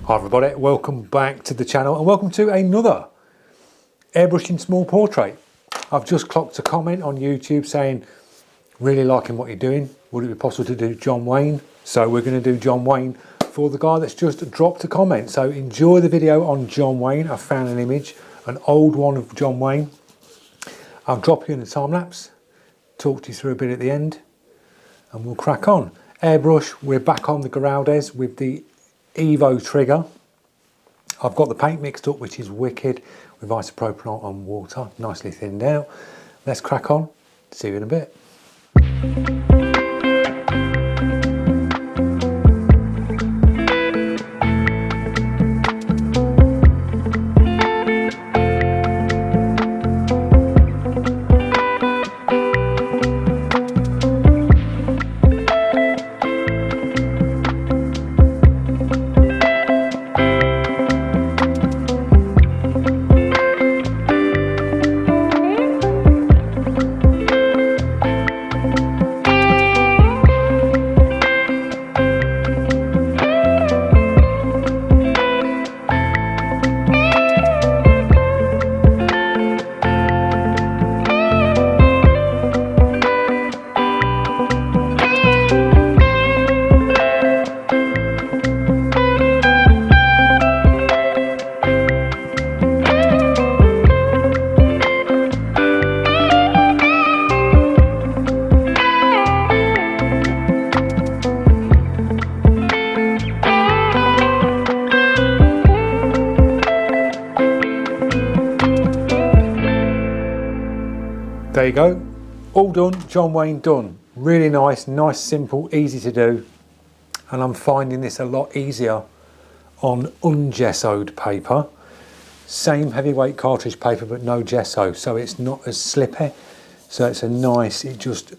Hi everybody, welcome back to the channel and welcome to another airbrushing small portrait. I've just clocked a comment on YouTube saying, really liking what you're doing, would it be possible to do John Wayne? So we're going to do John Wayne for the guy that's just dropped a comment. So enjoy the video on John Wayne. I found an image, an old one of John Wayne. I'll drop you in a time lapse, talk to you through a bit at the end and we'll crack on. Airbrush, we're back on the Geraldes with the Evo trigger. I've got the paint mixed up, which is wicked, with isopropyl and water, nicely thinned out. Let's crack on, see you in a bit. There you go, all done, John Wayne done. Really nice, simple, easy to do. And I'm finding this a lot easier on ungessoed paper. Same heavyweight cartridge paper, but no gesso, so it's not as slippy. So it's a nice, it just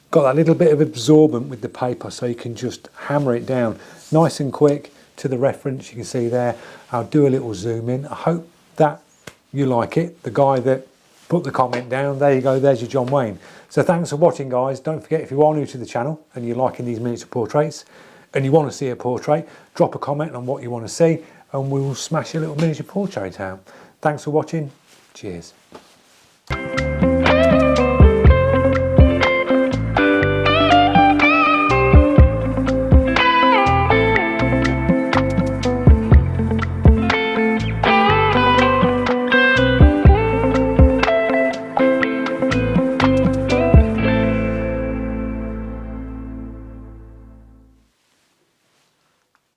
got that little bit of absorbent with the paper, so you can just hammer it down. Nice and quick to the reference, you can see there. I'll do a little zoom in. I hope that you like it. The guy that put the comment down, there you go, there's your John Wayne. So thanks for watching, guys. Don't forget, if you are new to the channel and you're liking these miniature portraits and you want to see a portrait, drop a comment on what you want to see and we will smash a little miniature portrait out. Thanks for watching. Cheers.